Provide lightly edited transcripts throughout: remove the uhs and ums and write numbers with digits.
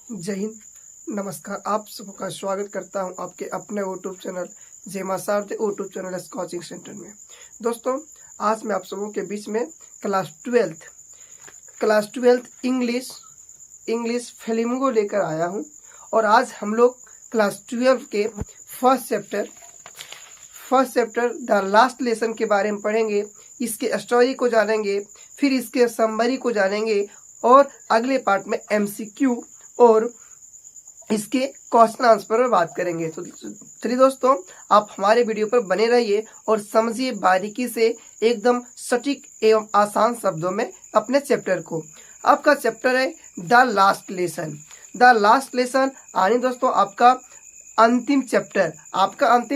जय हिंद, नमस्कार। आप सबका स्वागत करता हूं आपके अपने यूट्यूब चैनल जेमा सारदे यूट्यूब चैनल कोचिंग सेंटर में। दोस्तों, आज मैं आप सबों के बीच में क्लास ट्वेल्थ इंग्लिश फिल्म को लेकर आया हूं। और आज हम लोग क्लास 12 के first chapter the last lesson के बारे में पढ़ेंगे। इसके स्टोरी को जानेंगे, फिर इसके समरी को जानेंगे और अगले पार्ट में MCQ और इसके क्वेश्चन आंसर पर बात करेंगे। तो चलिए दोस्तों, आप हमारे वीडियो पर बने रहिए और समझिए बारीकी से, एकदम सटीक एवं आसान शब्दों में अपने चैप्टर को। आपका चैप्टर है द लास्ट लेसन। आने दोस्तों, आपका अंतिम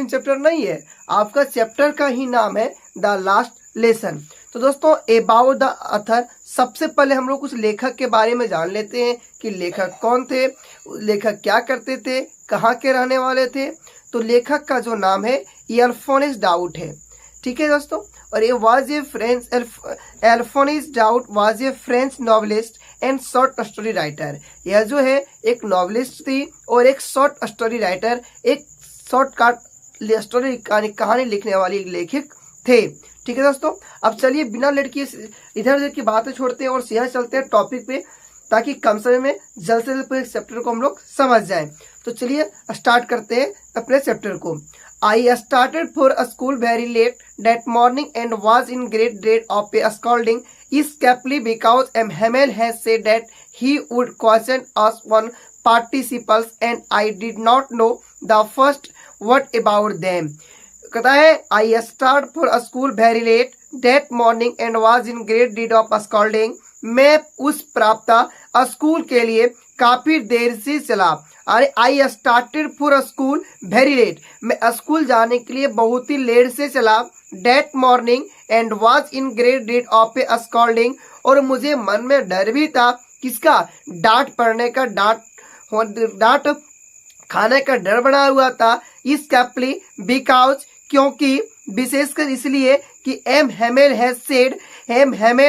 चैप्टर नहीं है, आपका चैप्टर का ही नाम है द लास्ट लेसन। तो दोस्तों, अबाउट द ऑथर, सबसे पहले हम लोग कुछ लेखक के बारे में जान लेते हैं कि लेखक कौन थे, लेखक क्या करते थे, कहाँ के रहने वाले थे। तो लेखक का जो नाम है एल्फोनिस डाउट है। ठीक है दोस्तों, और ये Alphonse Daudet was a French novelist and short story writer. यह जो है एक नॉवलिस्ट थी और एक शॉर्ट स्टोरी राइटर, एक शॉर्ट स्टोरी कहानी लिखने वाली एक लेखक थे। ठीक है दोस्तों, अब चलिए बिना लेट किए इधर उधर की बातें छोड़ते हैं और सीधा चलते हैं टॉपिक पे, ताकि कम समय में जल्द से जल्द पूरे चैप्टर को हम लोग समझ जाएं। तो चलिए स्टार्ट करते हैं अपने चैप्टर को। आई started for school very late that morning and was in great dread of a scolding escapely because Hamel has said that he would question us on participles and I did not know the first word about them. कहता है I start for school very late that morning and was in great डीड of scolding. मैं उस प्राप्ता school के लिए काफी देर से चला। अरे I started for school very late, मैं स्कूल जाने के लिए बहुत ही लेट से चला। That morning and was in great डीड ऑफ ए स्कॉल्डिंग, और मुझे मन में डर भी था, किसका, डांट पड़ने का, डांट खाने का डर बना हुआ था। इस कैपली बिकॉज, क्योंकि, विशेषकर इसलिए कि एम हेमेल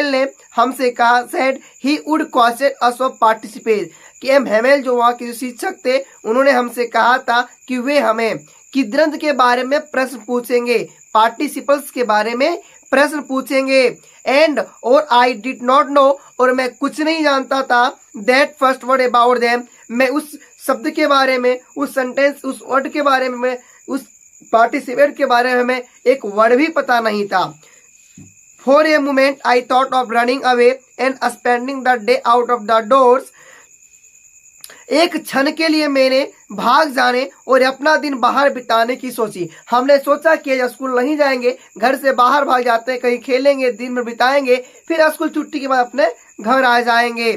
ने हमसे कहा, said he would question us of participate, कि एम हेमेल जो वहाँ के शिक्षक थे, उन्होंने हमसे कहा था कि वे हमें किद्रंत के बारे में प्रश्न पूछेंगे, पार्टिसिपल्स के बारे में प्रश्न पूछेंगे। एंड और आई डिड नॉट नो, और मैं कुछ नहीं जानता था, that first word about them, मैं उस शब्द के बारे में, उस सेंटेंस, उस वर्ड के बारे में, मैं उस पार्टिसिपेट के बारे में हमें एक वर्ड भी पता नहीं था। For a moment I thought of running away and spending the day out of the doors, एक क्षण के लिए मैंने भाग जाने और अपना दिन बाहर बिताने की सोची। हमने सोचा कि आज स्कूल नहीं जाएंगे, घर से बाहर भाग जाते हैं, कहीं खेलेंगे, दिन में बिताएंगे, फिर स्कूल छुट्टी के बाद अपने घर आ जाएंगे।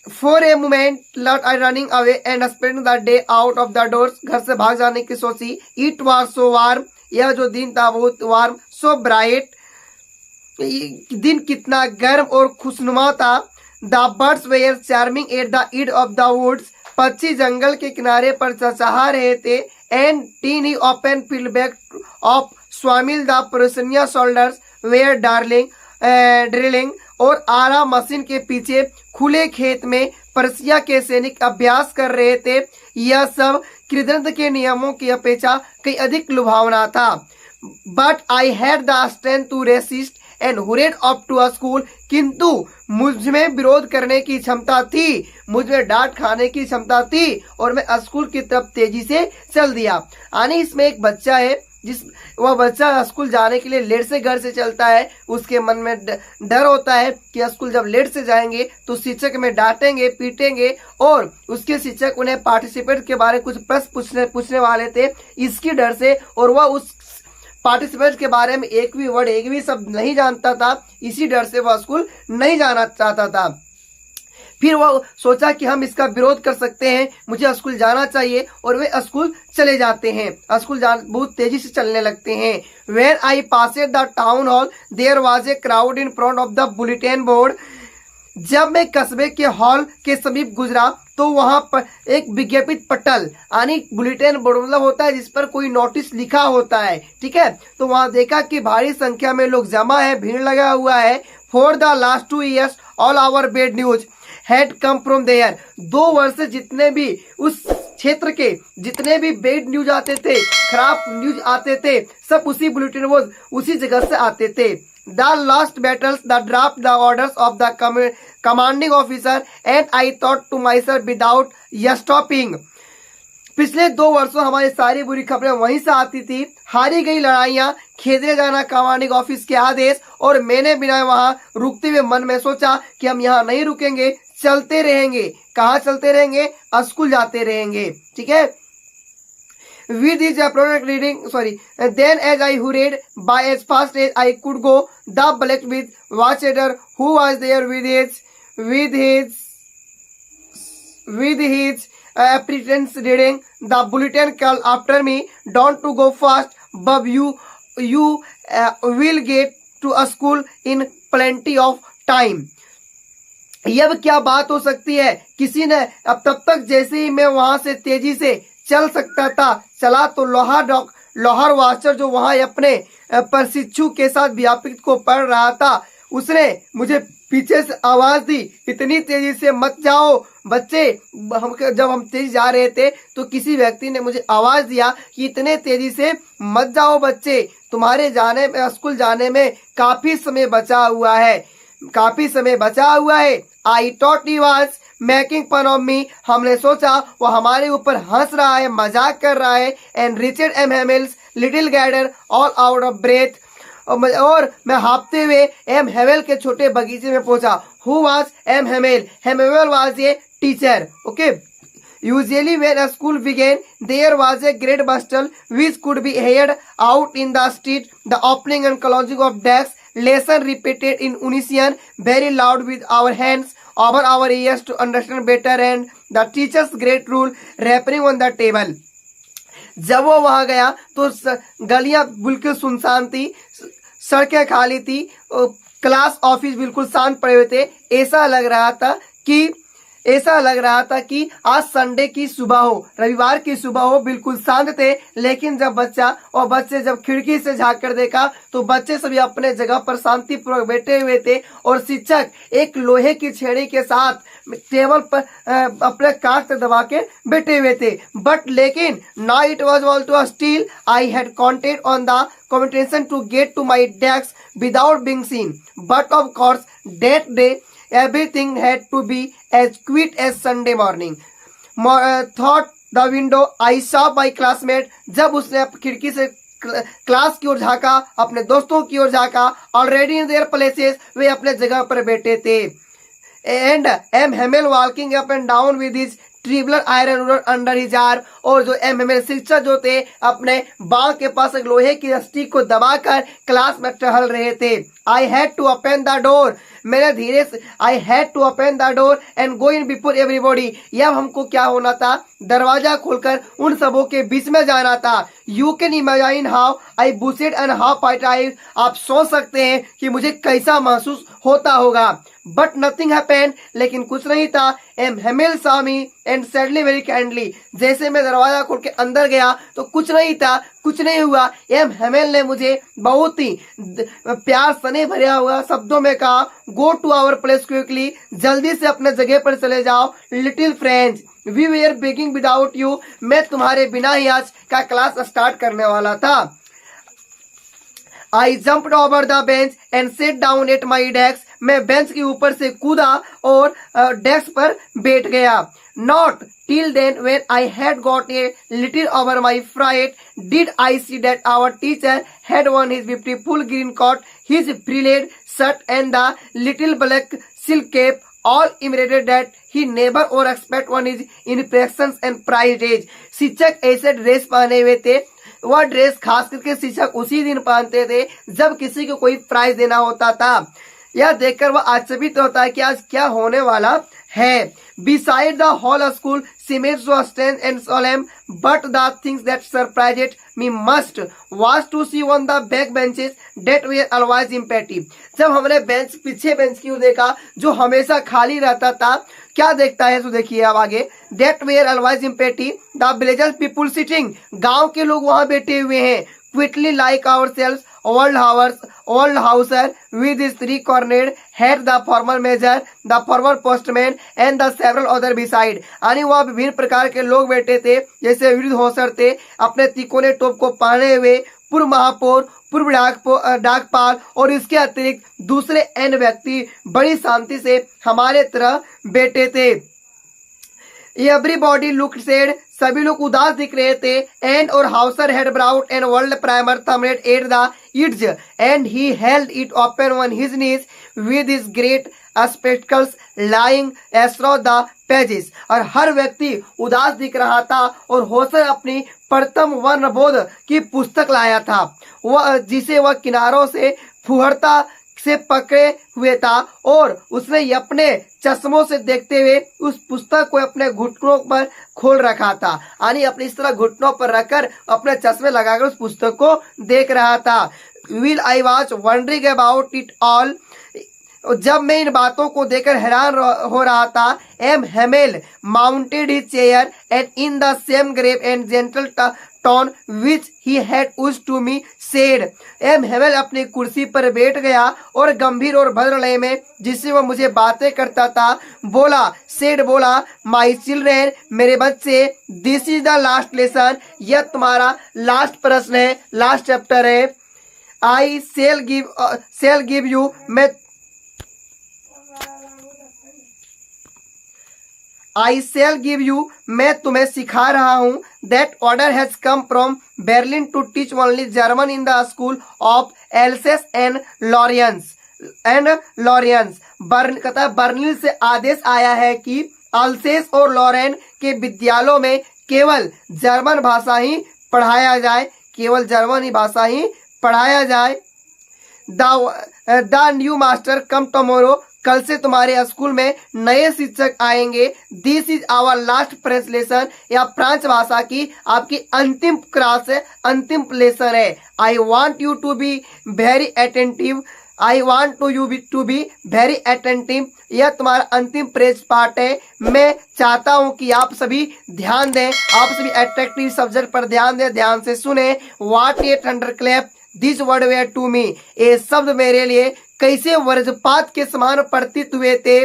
For a moment let I running away and spend the day out of the doors, घर से भाग जाने की सोची। इट वॉज सो वार्म, यह जो दिन था बहुत वार्म। सो ब्राइट, दिन कितना गर्म और खुशनुमा था। The birds were charming at the end of the woods, पक्षी जंगल के किनारे पर चहचहा रहे थे। And tiny open feedback of sawmill the Prussian soldiers were drilling, और आरा मशीन के पीछे खुले खेत में पर्सिया के सैनिक अभ्यास कर रहे थे। यह सब कृदंत के नियमों की अपेक्षा कई अधिक लुभावना था। But I had the strength to resist and hurried up to a school, किंतु मुझ में विरोध करने की क्षमता थी, मुझ में डांट खाने की क्षमता थी, और मैं स्कूल की तरफ तेजी से चल दिया। यानी इसमें एक बच्चा है, वह बच्चा स्कूल जाने के लिए लेट से घर से चलता है, उसके मन में डर होता है कि स्कूल जब लेट से जाएंगे तो शिक्षक में डांटेंगे, पीटेंगे, और उसके शिक्षक उन्हें पार्टिसिपेट के बारे में कुछ प्रश्न पूछने वाले थे, इसकी डर से, और वह उस पार्टिसिपेट के बारे में एक भी वर्ड, एक भी शब्द नहीं जानता था, इसी डर से वह स्कूल नहीं जाना चाहता था। फिर वह सोचा कि हम इसका विरोध कर सकते हैं, मुझे स्कूल जाना चाहिए, और वे स्कूल चले जाते हैं। स्कूल बहुत तेजी से चलने लगते हैं। When I passed the town hall, there was a crowd in front of the bulletin board. जब मैं कस्बे के हॉल के समीप गुजरा तो वहां पर एक विज्ञापित पटल, यानी बुलेटिन बोर्ड मतलब होता है जिस पर कोई नोटिस लिखा होता है, ठीक है। तो वहां देखा कि भारी संख्या में लोग जमा है, भीड़ लगा हुआ है। For the last 2 years all our bad news had come from there. 2 वर्ष से जितने भी उस क्षेत्र के जितने भी बैड न्यूज आते थे, खराब न्यूज आते थे, सब उसी बुलेटिन बोर्ड उसी जगह से आते थे. The last battles, the draft, the orders of the commanding officer, and I thought to myself without stopping. पिछले 2 वर्षों हमारी सारी बुरी खबरें वहीं से आती थी. हारी गई लड़ाइयां, खेदरे जाना कमांडिंग ऑफिस के आदेश, और मैंने बिना वहां रुकते हुए मन में सोचा कि हम यहाँ नहीं रुकेंगे, चलते रहेंगे. कहाँ चलते रहेंगे? स्कूल जाते रहेंगे. ठीक है. With his product reading, then as I hurried by as fast as I could go, the black with watchmaker who was there with his apprentice reading the bulletin called after me, "Don't to go fast, Bob. You will get to a school in plenty of time." यह क्या बात हो सकती है? किसी ने अब तब तक जैसे ही मैं वहां से तेजी से चल सकता था, चला तो लोहार वाचर जो वहां अपने प्रशिक्षु के साथ व्यापक को पढ़ रहा था, उसने मुझे पीछे से आवाज दी, इतनी तेजी से मत जाओ बच्चे. जब हम तेज जा रहे थे तो किसी व्यक्ति ने मुझे आवाज दिया कि इतने तेजी से मत जाओ बच्चे, तुम्हारे जाने में स्कूल जाने में काफी समय बचा हुआ है. I thought he was making fun of me. हमने सोचा वो हमारे ऊपर हंस रहा है, मजाक कर रहा है. And Richard M Hamel's little gather all out of breath. और मैं हाफते हुए एम हेमेल के छोटे बगीचे में पहुंचा. Who was M Hamel? Hamel was a teacher. Okay. Usually when a school began, there was a great bustle which could be heard out in the street. The opening and closing of desks, lesson repeated in unison, very loud with our hands over our ears to understand better, and the teacher's great rule rapping on the table. जब वो वहां गया तो गलियां बिल्कुल सुनसान थी, सड़कें खाली थी, क्लास ऑफिस बिल्कुल शांत पड़े हुए थे. ऐसा लग रहा था कि आज संडे की सुबह हो, रविवार की सुबह हो. बिल्कुल शांत थे. लेकिन जब बच्चे जब खिड़की से झांक कर देखा तो बच्चे सभी अपने जगह पर शांतिपूर्वक बैठे हुए थे, और शिक्षक एक लोहे की छेड़ी के साथ टेबल पर अपने कांच से दबा के बैठे हुए थे. बट लेकिन now it was all too still. I had counted on the combination to get to my desk without being seen. But of course that day everything had to be as quiet as Sunday morning. Thought the window, I saw my classmate. जब उसने खिड़की से class की ओर झांका, अपने दोस्तों की ओर झांका, ऑलरेडी इन देयर प्लेसेस, वे अपने जगह पर बैठे थे. And M Hamel walking up and down with his terrible iron ruler under his arm. और जो एम हेमेल शिक्षक जो थे अपने बाग के पास एक लोहे की स्टिक को दबाकर क्लास में टहल रहे थे. I had to open the door. मैंने धीरे से I had to open the door and go in before everybody. यह हमको क्या होना था? दरवाजा खोलकर उन सबों के बीच में जाना था. You can imagine how I blushed and how fight. आप सोच सकते हैं कि मुझे कैसा महसूस होता होगा. But nothing happened. लेकिन कुछ नहीं था. M Hamel saw me and sadly very kindly. जैसे मैं दरवाजा खोल के अंदर गया तो कुछ नहीं था, कुछ नहीं हुआ. एम हेमेल ने मुझे बहुत ही प्यार सने भरा हुआ शब्दों में कहा, go to our place quickly. जल्दी से अपने जगह पर चले जाओ. Little friends, we were beginning without you. मैं तुम्हारे बिना ही आज का क्लास स्टार्ट करने वाला था. I jumped over the bench and sat down at my desk. मैं बेंच के ऊपर से कूदा और डेस्क पर बैठ गया. Not till then, when I had got a little over my fright, did I see that our teacher had on his beautiful green coat, his frilled shirt, and the little black silk cap, all embroidered that he never or expect on his impressions and prize age. शिक्षक ऐसे dress पहने हुए थे. वह dress खास करके शिक्षक उसी दिन पहनते थे जब किसी को कोई प्राइज देना होता था. यह देखकर वह आश्चर्यचकित होता है कि आज क्या होने वाला है. Beside the whole school seemed so strange and solemn, but the things that surprised me most was to see on the back benches that were always empty. जब हमने पीछे बेंच की ओर देखा जो हमेशा खाली रहता था, क्या देखता है तो देखिए अब आगे. That were always empty, the village people sitting. गांव के लोग वहां बैठे हुए हैं. Quietly like ourselves, old houser with his three-cornered head, the former major, the former postman and the several other beside। यानी वह विभिन्न प्रकार के लोग बैठे थे, जैसे विरुद्ध हौसर थे अपने तिकोने टोप को पहने हुए, पूर्व महापौर, पूर्व डाकपाल और इसके अतिरिक्त दूसरे एन व्यक्ति बड़ी शांति से हमारे तरह बैठे थे। एवरीबॉडी लुक्ड सैड, सभी लोग उदास दिख रहे थे। एंड और Hauser had brought an old primer thumbed at the edges and he held it open on his knees with his great spectacles lying एस्ट्रो द पेजेस। और हर व्यक्ति उदास दिख रहा था और होसर अपनी प्रथम वर्णबोध की पुस्तक लाया था, वह जिसे वह किनारों से फुहरता से पकड़े हुए था और उसने अपने चश्मों से देखते हुए उस पुस्तक को अपने घुटनों पर खोल रखा था। यानी अपनी इस तरह घुटनों पर रखकर अपने चश्मे लगाकर उस पुस्तक को देख रहा था। Will I was wondering about it all, जब मैं इन बातों को देखकर हैरान हो रहा था। M Hamel mounted his chair and in the same grave and gentle tone which he had used to me said. M Hamel अपनी कुर्सी पर बैठ गया और गंभीर और भद्र लय में जिससे वह मुझे बातें करता था बोला, सेड बोला, माई चिल्ड्रेन, मेरे बच्चे, this is the last lesson, यह तुम्हारा लास्ट प्रश्न है, लास्ट चैप्टर है। I shall give you, I shall give you, मैं तुम्हें सिखा रहा हूँ। That order has come from Berlin to teach only German in the school of Alsace and Lorraine कहता बर्लिन से आदेश आया है कि अल्सेस और लॉरेन के विद्यालयों में केवल जर्मन भाषा ही पढ़ाया जाए, केवल जर्मन ही भाषा ही पढ़ाया जाए। The new master come tomorrow, कल से तुम्हारे स्कूल में नए शिक्षक आएंगे। This is our last French lesson, या फ्रांस भाषा की आपकी अंतिम क्लास है, अंतिम लेसन है। I want you to be very attentive, I want to be very attentive, यह तुम्हारा अंतिम प्रेज पार्ट है। मैं चाहता हूं कि आप सभी ध्यान दें, आप सभी अट्रैक्टिव सब्जेक्ट पर ध्यान दें, ध्यान से सुने। What a thunderclap this word were to me, ये शब्द मेरे लिए कैसे वज्रपात के समान प्रतीत हुए थे।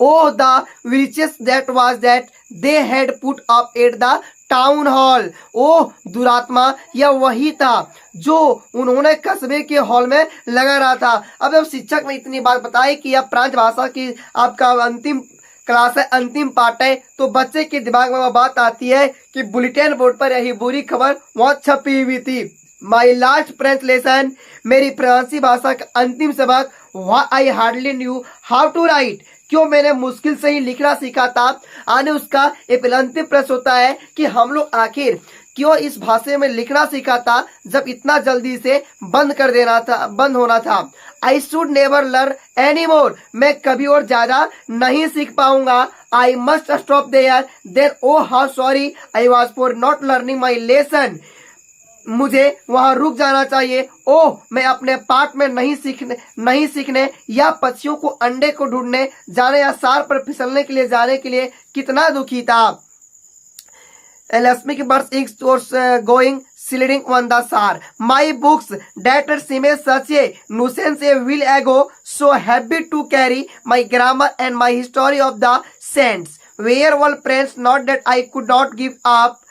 Oh the wretches that was that they had put up at the town hall, oh दुरात्मा, यह वही था जो उन्होंने कस्बे के हॉल में लगा रहा था। अब जब शिक्षक ने इतनी बात बताई कि यह फ्रांस भाषा की आपका अंतिम क्लास है, अंतिम पार्ट है, तो बच्चे के दिमाग में वह बात आती है कि बुलेटिन बोर्ड पर यही बुरी खबर वहां छपी हुई थी। माई लास्ट फ्रेंच लेसन, मेरी फ्रांसी भाषा का अंतिम सबक। Why I hardly knew how to write, क्यों मैंने मुश्किल से ही लिखना सीखा था। आने उसका एक अंतिम प्रश्न होता है कि हम लोग आखिर क्यों इस भाषा में लिखना सीखा था जब इतना जल्दी से बंद होना था। I should never learn any more, मैं कभी और ज्यादा नहीं सीख पाऊंगा। I must stop there then oh how sorry I was for not learning my lesson, मुझे वहां रुक जाना चाहिए। ओह, मैं अपने पाठ में नहीं सीखने या पक्षियों को अंडे को ढूंढने जाने या सार पर फिसलने के लिए जाने के लिए कितना दुखी था। Elasmic birds inks was going sliding on the shore. My books that seemed such a nuisance a while ago, so happy to carry my grammar and my history of the saints, were all friends, not that I could not give up,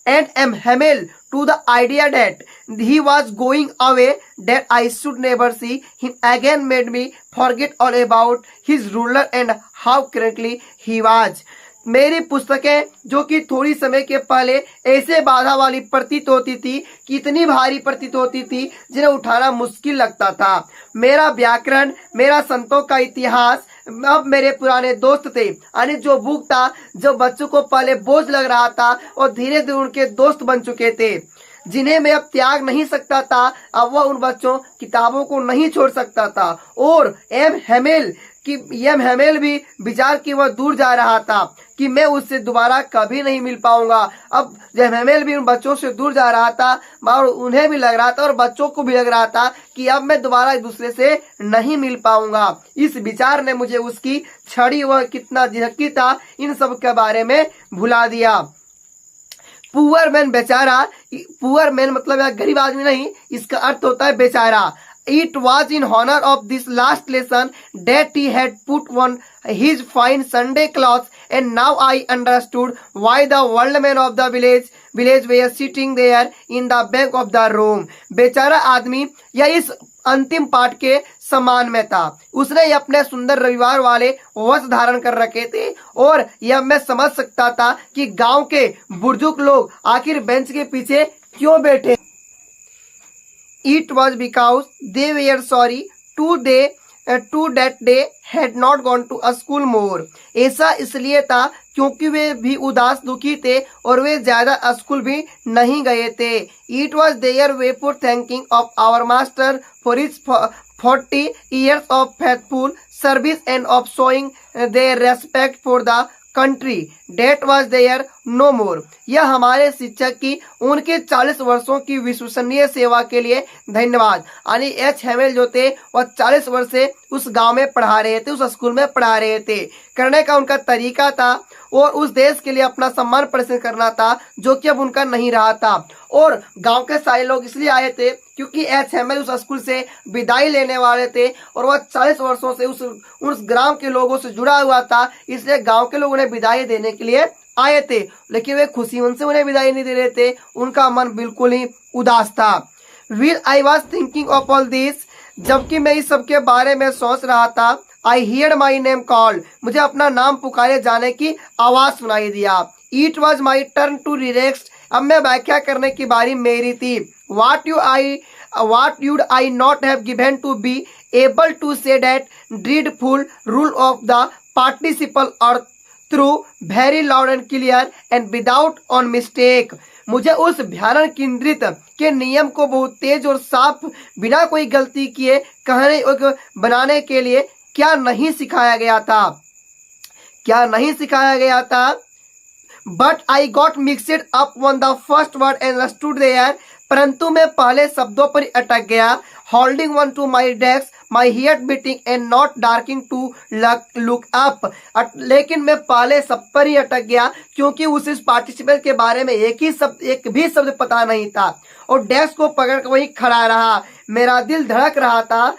and am hammed to the idea that he was going away, that I should never see him again made me forget all about his ruler and how correctly he was. मेरी पुस्तकें जो कि थोड़ी समय के पहले ऐसे बाधा वाली प्रतीत होती थी कि इतनी भारी प्रतीत होती थी जिन्हें उठाना मुश्किल लगता था। मेरा व्याकरण, मेरा संतों का इतिहास अब मेरे पुराने दोस्त थे। यानी जो बुक था, जो बच्चों को पहले बोझ लग रहा था और धीरे धीरे उनके दोस्त बन चुके थे, जिन्हें मैं अब त्याग नहीं सकता था। अब वह उन बच्चों किताबों को नहीं छोड़ सकता था। और एम हेमेल भी विचार कि वह दूर जा रहा था कि मैं उससे दोबारा कभी नहीं मिल पाऊंगा। अब जब हेमेल भी उन बच्चों से दूर जा रहा था और उन्हें भी लग रहा था और बच्चों को भी लग रहा था कि अब मैं दोबारा एक दूसरे से नहीं मिल पाऊंगा। इस विचार ने मुझे उसकी छड़ी वह कितना झिझकी था इन सब के बारे में भुला दिया। पुअर मैन बेचारा, पुअर मैन मतलब यह गरीब आदमी नहीं, इसका अर्थ होता है बेचारा। It was in honor of this last lesson that he had put on his fine Sunday clothes, and now I understood why the workmen of the village were sitting there in the back of the room. बेचारा आदमी यह इस अंतिम पाठ के समान में था। उसने अपने सुंदर रविवार वाले वस्त्र धारण कर रखे थे और यह मैं समझ सकता था कि गांव के बुजुर्ग लोग आखिर बेंच के पीछे क्यों बैठे। It was because they were sorry to that they had not gone to a school more. ऐसा इसलिए था क्योंकि वे भी उदास दुखी थे और वे ज्यादा स्कूल भी नहीं गए थे। It was their way for thanking of our master for his 40 years of faithful service and of showing their respect for the country that was there no more. यह हमारे शिक्षक की उनके 40 वर्षों की विश्वसनीय सेवा के लिए धन्यवाद। यानी एच हेमेल जो थे वह 40 वर्ष से उस गांव में पढ़ा रहे थे, उस स्कूल में पढ़ा रहे थे। करने का उनका तरीका था और उस देश के लिए अपना सम्मान प्रदर्शित करना था जो कि अब उनका नहीं रहा था। और गांव के सारे लोग इसलिए आए थे क्योंकि एच हेमेल उस स्कूल से विदाई लेने वाले थे और वह 40 वर्षों से उस ग्राम के लोगों से जुड़ा हुआ था, इसलिए गांव के लोग उन्हें विदाई देने के लिए आए थे। लेकिन वे खुशी मन से उन्हें विदाई नहीं दे रहे थे, उनका मन बिल्कुल ही उदास था। While I was thinking of all this, जबकि मैं इस सब के बारे में सोच रहा था, I heard my name called, मुझे अपना नाम पुकारे जाने की आवाज सुनाई दिया। It was my turn to relax, अब मैं व्याख्या करने की बारी मेरी थी। What would I not have given to be able to say that dreadful rule of the participle or through very loud and clear and without on mistake। मुझे उस भयानक केंद्रित के नियम को बहुत तेज और साफ बिना कोई गलती किए कहने बनाने के लिए क्या नहीं सिखाया गया था, क्या नहीं सिखाया गया था। But I got mixed up on the first word and stood there, परंतु मैं पहले शब्दों पर अटक गया। Holding on to my desk, my heart beating and not daring to look up। लेकिन मैं पहले सब पर ही अटक गया क्योंकि उस पार्टिसिपेंट के बारे में एक भी शब्द पता नहीं था और डेस्क को पकड़ कर वहीं खड़ा रहा। मेरा दिल धड़क रहा था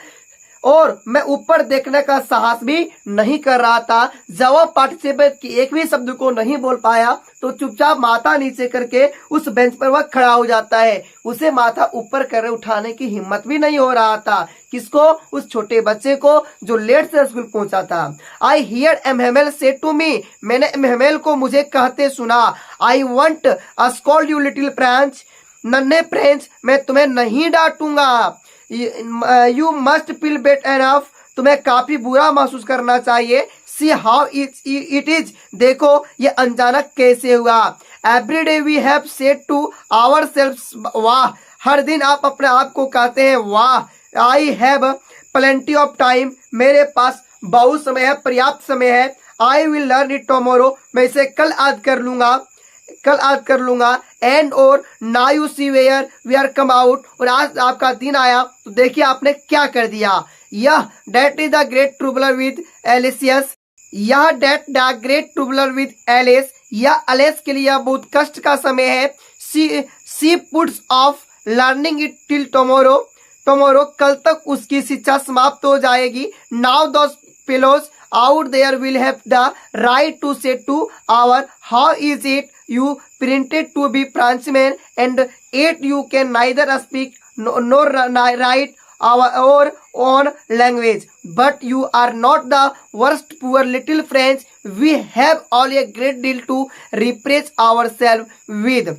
और मैं ऊपर देखने का साहस भी नहीं कर रहा था। जब वह पार्टिसिपेंट की एक भी शब्द को नहीं बोल पाया तो चुपचाप माथा नीचे करके उस बेंच पर वह खड़ा हो जाता है। उसे माथा ऊपर कर उठाने की हिम्मत भी नहीं हो रहा था। किसको? उस छोटे बच्चे को जो लेट से स्कूल पहुंचा था। I hear M Hamel say to me, मैंने एम हेमेल को मुझे कहते सुना। I won't scold you little French, नन्हे फ्रेंच, मैं तुम्हें नहीं डांटूंगा। You must feel bad enough, तुम्हें काफी बुरा महसूस करना चाहिए। सी हाउ इट इज, देखो ये अचानक कैसे हुआ। Every day we have said to our selves, वाह, हर दिन आप अपने आप को कहते हैं वाह। I have plenty of time, मेरे पास बहुत समय है, पर्याप्त समय है। I will learn it tomorrow, मैं इसे कल याद कर लूंगा। एंड और now you see where we are come out, और आज आपका दिन आया तो देखिए आपने क्या कर दिया। यह that is the great trouble with Alsace, यह that the great trouble with Alsace, यह एलिस के लिए बहुत कष्ट का समय है। She puts off learning it till tomorrow, कल तक उसकी शिक्षा समाप्त हो जाएगी। Now those fellows out there will have the right to say to our how is it you printed to be Frenchman and yet you can neither speak nor write our own language, but you are not the worst poor little French, we have all a great deal to reproach ourselves with।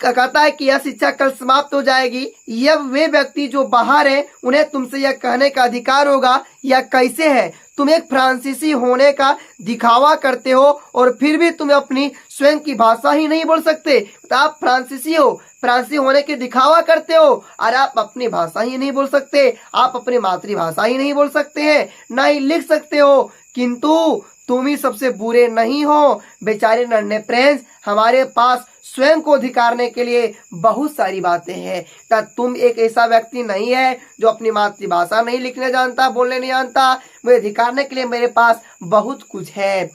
कहता है कि यह शिक्षा कल समाप्त हो जाएगी। यह वे व्यक्ति जो बाहर है उन्हें तुमसे यह कहने का अधिकार होगा यह कैसे है, तुम एक फ्रांसीसी होने का दिखावा करते हो और फिर भी तुम अपनी स्वयं की भाषा ही नहीं बोल सकते। तो आप फ्रांसीसी हो, फ्रांसीसी होने के दिखावा करते हो और आप अपनी भाषा ही नहीं बोल सकते, आप अपनी मातृभाषा ही नहीं बोल सकते हैं, ना ही लिख सकते हो। किंतु तुम ही सबसे बुरे नहीं हो बेचारे नन्हे प्रिंस, हमारे पास स्वयं को धिकारने के लिए बहुत सारी बातें हैं। तुम एक ऐसा व्यक्ति नहीं है जो अपनी मातृभाषा नहीं लिखने जानता, बोलने नहीं जानता, मुझे धिकारने के लिए मेरे पास बहुत कुछ है।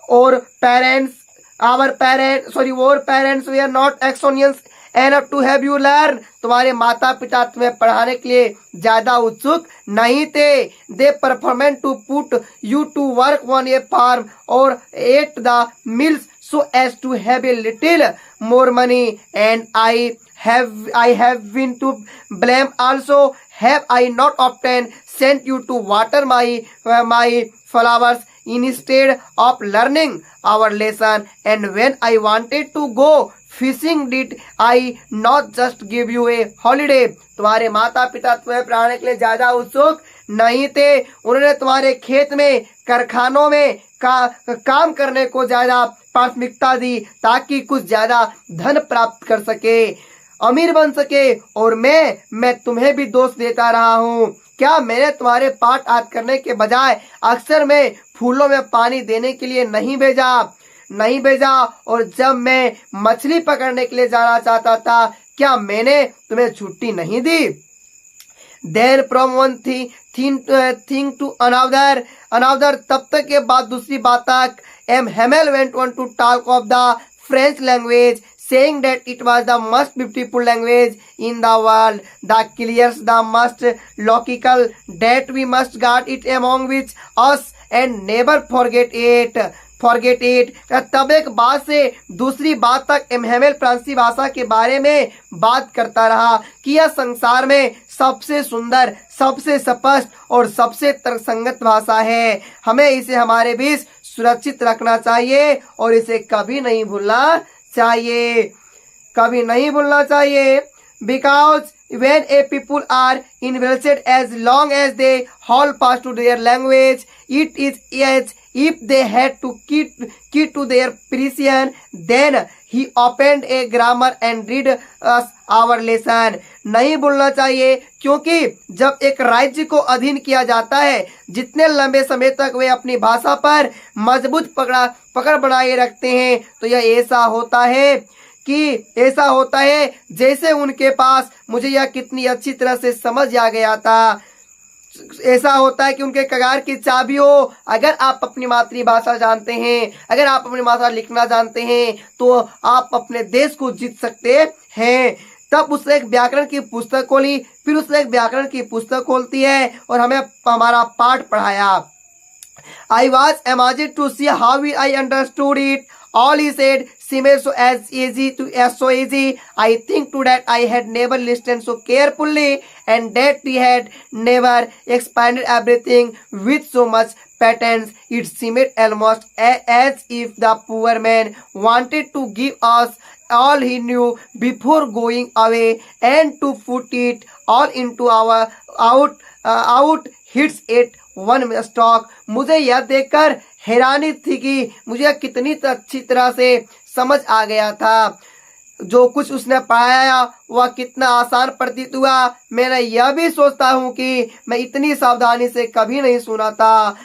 और parents your parents were not exonians enough to have you learn. तुम्हारे माता पिता तुम्हें पढ़ाने के लिए ज्यादा उत्सुक नहीं थे. They performed to put you to work on a farm or ate the meals so as to have a little more money, and I have been to blame also. Have I not often sent you to water my flowers instead of learning our lesson? And when I wanted to go fishing, did I not just give you a holiday? तुम्हारे माता पिता तुम्हें पढ़ाने के लिए ज्यादा उत्सुक नहीं थे. उन्होंने तुम्हारे खेत में कारखानों में काम करने को ज्यादा प्राथमिकता दी ताकि कुछ ज्यादा धन प्राप्त कर सके, अमीर बन सके. और मैं तुम्हें भी दोष देता रहा हूँ. क्या मैंने तुम्हारे पाठ याद करने के बजाय अक्सर मैं फूलों में पानी देने के लिए नहीं भेजा? और जब मैं मछली पकड़ने के लिए जाना चाहता था, क्या मैंने तुम्हें छुट्टी नहीं दी? Then from one thing to another, तब तक के बाद दूसरी बात तक. M. Hamel went on to talk of the French language, saying that it was the most beautiful language in the world, the clearest, the most logical, that we must guard it among which us and never forget it. तब एक बात से दूसरी बात तक एमहेमेल फ्रांसीसी भाषा के बारे में बात करता रहा कि यह संसार में सबसे सुंदर, सबसे स्पष्ट और सबसे तर्कसंगत भाषा है. हमें इसे हमारे बीच सुरक्षित रखना चाहिए और इसे कभी नहीं भूलना चाहिए. Because when a people are invested, as long as they hold fast to their language, it is as if they had to key to their precision. Then he opened a grammar and read us our lesson. नहीं भूलना चाहिए, क्योंकि जब एक राज्य को अधीन किया जाता है, जितने लंबे समय तक वे अपनी भाषा पर मजबूत पकड़ बनाए रखते हैं, तो यह ऐसा होता है जैसे उनके पास, मुझे यह कितनी अच्छी तरह से समझ आ गया था, ऐसा होता है कि उनके कगार की चाबी हो. अगर आप अपनी मातृभाषा जानते हैं, अगर आप अपनी भाषा लिखना जानते हैं, तो आप अपने देश को जीत सकते हैं. तब उसने एक व्याकरण की पुस्तक खोली, फिर उसने एक व्याकरण की पुस्तक खोलती है और हमें हमारा पाठ पढ़ाया. I was amazed to see how I understood it. All he said seemed so easy. I think too that I had never listened so carefully, and that he had never expanded everything with so much patterns. It seemed almost as if the poor man wanted to give us all he knew before going away, and to put it all into our out hits it one stock. मुझे यह देखकर हैरानी थी कि मुझे कितनी अच्छी तरह से समझ आ गया था. जो कुछ उसने पढ़ाया वह कितना आसान प्रतीत हुआ. मैं यह भी सोचता हूँ कि मैं इतनी सावधानी से कभी नहीं सुना था.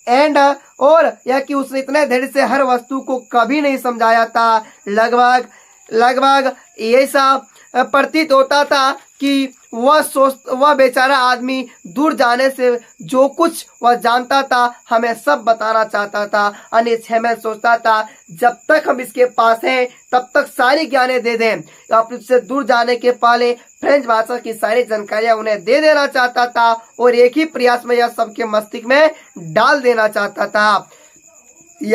एंड और यह कि उसने इतने धैर्य से हर वस्तु को कभी नहीं समझाया था. लगभग ऐसा प्रतीत होता था कि वह बेचारा आदमी दूर जाने से जो कुछ वह जानता था हमें सब बताना चाहता था. हमें सोचता था जब तक हम इसके पास हैं तब तक सारी ज्ञानें दे दें. आप इससे दूर जाने के पहले फ्रेंच भाषा की सारी जानकारियां उन्हें दे देना चाहता था और एक ही प्रयास में यह सबके मस्तिष्क में डाल देना चाहता था.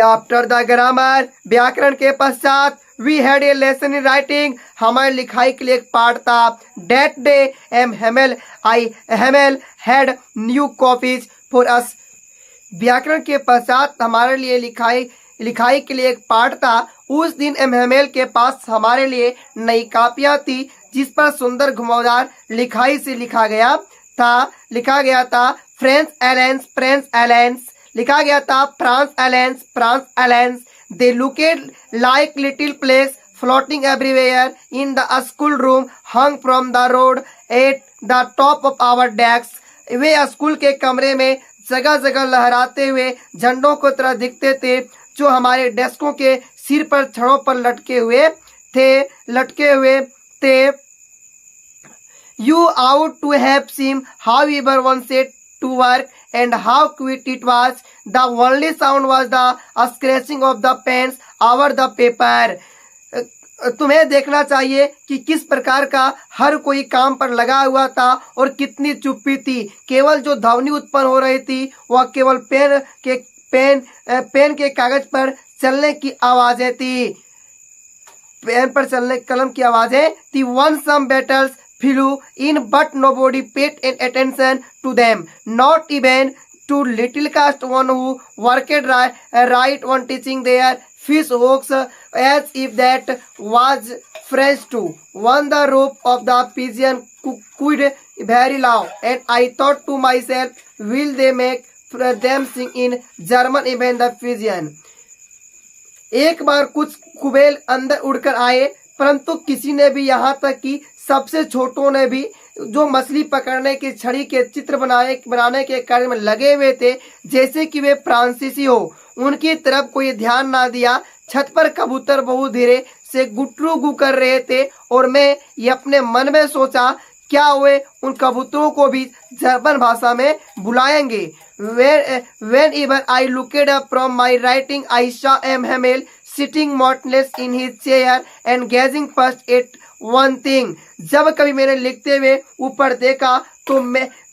आफ्टर द ग्रामर, व्याकरण के पश्चात, we had a lesson in writing, हमारे लिखाई के लिए एक पाठ था. That day Hamel had new copies for us. व्याकरण के पश्चात हमारे लिए लिखाई के लिए एक पाठ था. उस दिन हेमेल के पास हमारे लिए नई कापियां थी जिस पर सुंदर घुमावदार लिखाई से लिखा गया था फ्रेंच एलेंस, लिखा गया था France एलेंस. They looked like little plaques floating everywhere in the school room, hung from the road at the top of our desks. Way school के कमरे में जगह जगह लहराते हुए झंडों को तरह दिखते थे जो हमारे डेस्कों के सिर पर छड़ों पर लटके हुए थे. You ought to have seen how we were once set to work and how quiet it was. The only sound was the scratching of the pens over the paper. तुम्हें देखना चाहिए कि किस प्रकार का हर कोई काम पर लगा हुआ था और कितनी चुप्पी थी। केवल जो ध्वनि उत्पन्न हो रही थी वह केवल पेन के कागज पर चलने की आवाजें थी। पेन पर चलने कलम की आवाजें थी। Once some battles flew in but nobody paid attention to them, not even to little caste one who worked right on teaching their fish hooks as if that was French too. One the rope of the pigeon quid very loud, and I thought to myself, will they make them sing in German even the pigeon? एक बार कुछ कुबेल अंदर उड़कर आए, परंतु किसी ने भी, यहाँ तक कि सबसे छोटों ने भी, जो मछली पकड़ने की छड़ी के चित्र बनाने के कार्य में लगे हुए थे, जैसे कि वे फ्रांसीसी हो, उनकी तरफ कोई ध्यान ना दिया। छत पर कबूतर बहुत धीरे से गुटरू गु कर रहे थे और मैं ये अपने मन में सोचा, क्या वे उन कबूतरों को भी जर्मन भाषा में बुलाएंगे। Whenever I looked up from my writing, I saw M. Hamel sitting motionless in his chair and gazing first at one thing. जब कभी मैंने लिखते हुए ऊपर देखा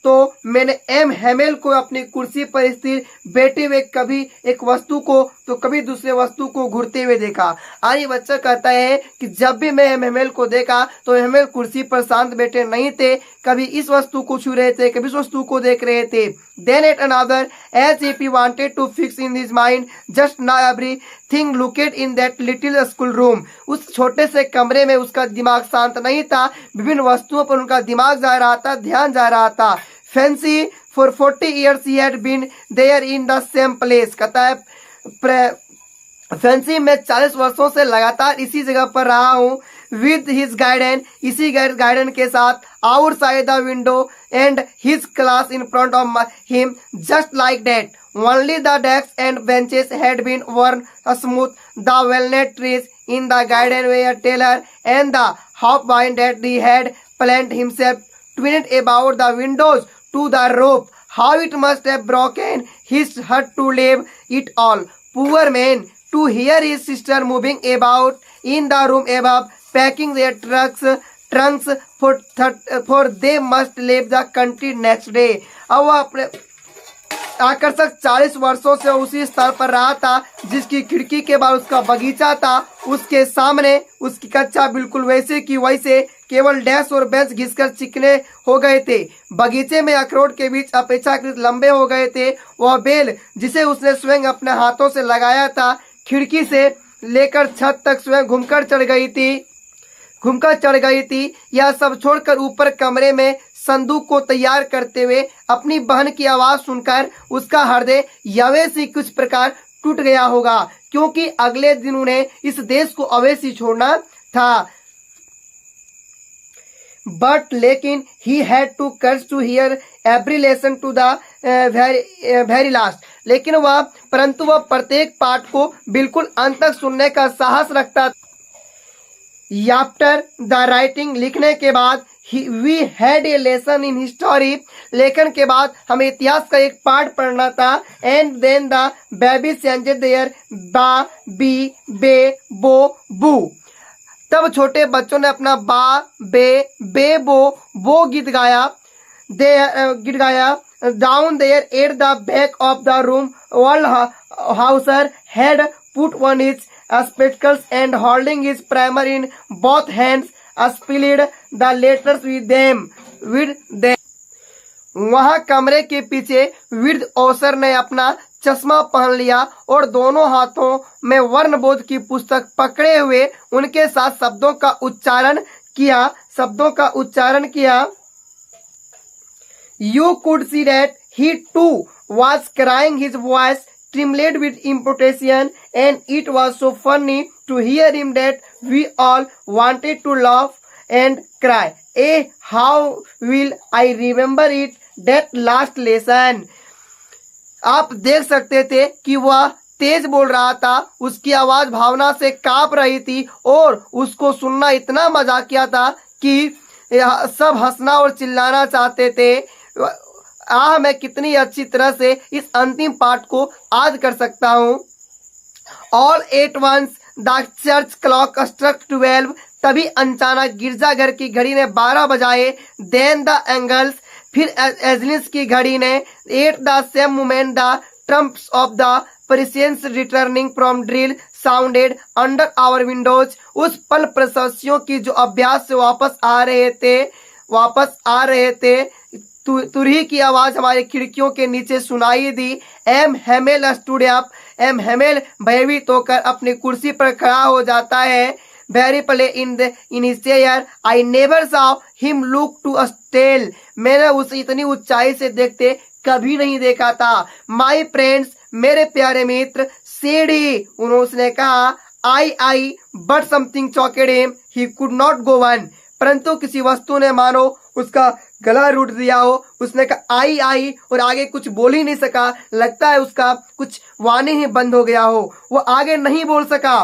तो मैंने एम हेमेल को अपनी कुर्सी पर स्थिर बैठे हुए कभी एक वस्तु को तो कभी दूसरे वस्तु को घूरते हुए देखा। आगे बच्चा कहता है कि जब भी मैं एम हेमेल को देखा तो हेमेल कुर्सी पर शांत बैठे नहीं थे, कभी इस वस्तु को छू रहे थे, कभी इस वस्तु को देख रहे थे। Then at another, as if he wanted to fix in his mind just now everything looked in that little school room. उस छोटे से कमरे में उसका दिमाग शांत नहीं था, विभिन्न वस्तुओं पर उनका दिमाग जा रहा था, ध्यान जा रहा था। Fancy for 40 years he had been there in the same place. कहता है फैंसी में 40 वर्षों से लगातार इसी जगह पर रहा हूँ। विद हिज गाइडेंस, इसी गाइडेंस के साथ, outside the window and his class in front of him, just like that. Only the desk and benches had been worn smooth, the walnut trees in the garden were taller and the hop vine that he had plant himself twined about the windows to the roof. How it must have broken his heart to leave it all. Poor man, to hear his sister moving about in the room above, packing their trunks for they must leave the country next day. अब वह अपने आकर्षक 40 वर्षों से उसी स्तर पर रहा था जिसकी खिड़की के बाद उसका बगीचा था। उसके सामने उसकी कक्षा बिल्कुल वैसे की वैसे, केवल डेस्क और बेंच घिसकर चिकने हो गए थे। बगीचे में अखरोट के बीच अपेक्षाकृत लंबे हो गए थे। वह बेल जिसे उसने स्वयं अपने हाथों से लगाया था, खिड़की से लेकर छत तक स्वयं घूमकर चढ़ गई थी। यह सब छोड़कर ऊपर कमरे में संदूक को तैयार करते हुए अपनी बहन की आवाज सुनकर उसका हृदय यवेसी कुछ प्रकार टूट गया होगा, क्योंकि अगले दिन उन्हें इस देश को अवश्य छोड़ना था। बट लेकिन he had to curse to hear every lesson to the very last. लेकिन परंतु वह प्रत्येक पाठ को बिल्कुल अंत तक सुनने का साहस रखता। आफ्टर द राइटिंग, लिखने के बाद, we had a lesson in history, लेखन के बाद हमें इतिहास का एक पाठ पढ़ना था। And then the baby changed their ba bi be bo bu. तब छोटे बच्चों ने अपना बा बे बो गीत गाया। Down there at the back of the room, world Hauser had put on his spectacles and holding his primer in both hands, spilled the letters with them. वहां कमरे के पीछे वृद्ध ऑफिसर ने अपना चश्मा पहन लिया और दोनों हाथों में वर्णबोध की पुस्तक पकड़े हुए उनके साथ शब्दों का उच्चारण किया। You could see that he too was crying, his voice trembled with imputation, and it was so funny to hear him that we all wanted to laugh and cry. How will I remember it, that last lesson? आप देख सकते थे कि वह तेज बोल रहा था, उसकी आवाज भावना से कांप रही थी और उसको सुनना इतना मजाकिया था कि सब हंसना और चिल्लाना चाहते थे। मैं कितनी अच्छी तरह से इस अंतिम पाठ को याद कर सकता हूँ। All at once the church clock struck 12, तभी अचानक गिरजाघर की घड़ी ने 12 बजाए। देन द एंगल्स, फिर एजलिस की घड़ी ने 8 the same moment the trumpets of the Prussians returning from drill sounded under our windows. उस पल प्रशस्तियों की जो अभ्यास से वापस आ रहे थे तुरही की आवाज हमारी खिड़कियों के नीचे सुनाई दी। M Hamel stood up, M Hamel भयभीत होकर अपनी कुर्सी पर खड़ा हो जाता है। Very pale in his chair, I never saw him look so tall, मैंने उसे इतनी ऊंचाई से देखते कभी नहीं देखा था। माई फ्रेंड्स, मेरे प्यारे मित्र, सेड ही, उन्होंने कहा। I but something choked him, he could not go on, परंतु किसी वस्तु ने मानो उसका गला रूट दिया हो। उसने कहा आई और आगे कुछ बोल ही नहीं सका। लगता है उसका कुछ वाणी ही बंद हो गया हो, वो आगे नहीं बोल सका।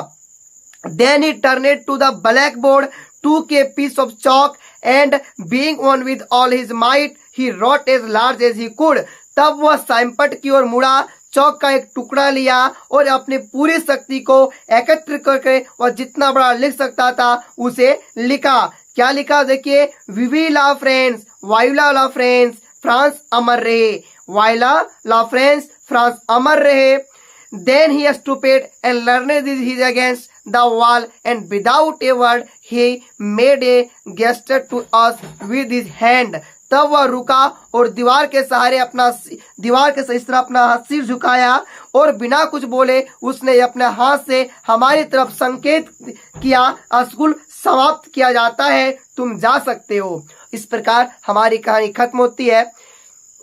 Then he turned to the blackboard, took a piece of chalk, and being on with all his might, he wrote as large as he could. तब वह साइमपट की ओर मुड़ा, चौक का एक टुकड़ा लिया और अपनी पूरी शक्ति को एकत्र करके वह जितना बड़ा लिख सकता था उसे लिखा। क्या लिखा देखिए, विवी ला फ्रेंड्स, वायुला ला फ्रेंड्स, फ्रांस अमर रहे, वायुला ला फ्रेंड्स, फ्रांस अमर रहे। Then he stooped and leaned his against the wall, and without a word he made a gesture to us with his hand. तब वह रुका और दीवार के इस तरह अपना सिर झुकाया और बिना कुछ बोले उसने अपने हाथ से हमारी तरफ संकेत किया। स्कूल समाप्त किया जाता है, तुम जा सकते हो। इस प्रकार हमारी कहानी खत्म होती है।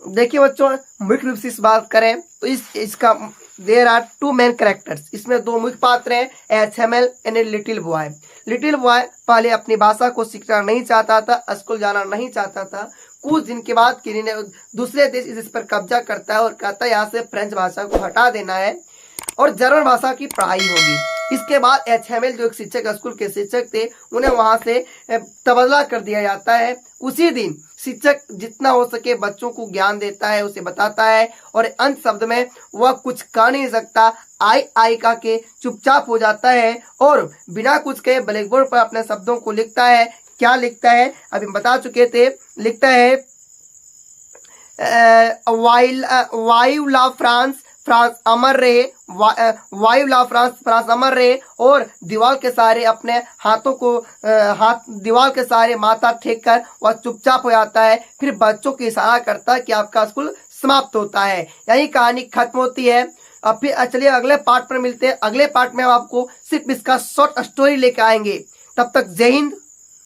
देखिए बच्चों, मुख्य रूप से इस बात करें तो इसका देयर आर 2 मेन कैरेक्टर्स, इसमें 2 मुख्य पात्र हैं, HML and little boy. Little boy पहले अपनी भाषा को सीखना नहीं चाहता था, स्कूल जाना नहीं चाहता था। कुछ दिन के बाद किरी ने दूसरे देश इस पर कब्जा करता है और कहता है यहाँ से फ्रेंच भाषा को हटा देना है और जर्मन भाषा की पढ़ाई होगी। इसके बाद एचएमएल जो एक शिक्षक स्कूल के शिक्षक थे उन्हें वहां से तबादला कर दिया जाता है। उसी दिन शिक्षक जितना हो सके बच्चों को ज्ञान देता है, उसे बताता है और अंत शब्द में वह कुछ कह नहीं सकता, आई का के चुपचाप हो जाता है और बिना कुछ कहे ब्लैक बोर्ड पर अपने शब्दों को लिखता है। क्या लिखता है अभी बता चुके थे, लिखता है वायु ला फ्रांस, फ्रांस अमर रहे, वायु ला फ्रांस, फ्रांस अमर रहे। और दीवार के सहारे अपने हाथों को दीवार के सहारे माथा टेक कर वह चुपचाप हो जाता है। फिर बच्चों को इशारा करता है कि आपका स्कूल समाप्त होता है। यही कहानी खत्म होती है। अब फिर चलिए अगले पार्ट पर मिलते हैं। अगले पार्ट में हम आपको सिर्फ इसका शॉर्ट स्टोरी लेकर आएंगे। तब तक जय हिंद,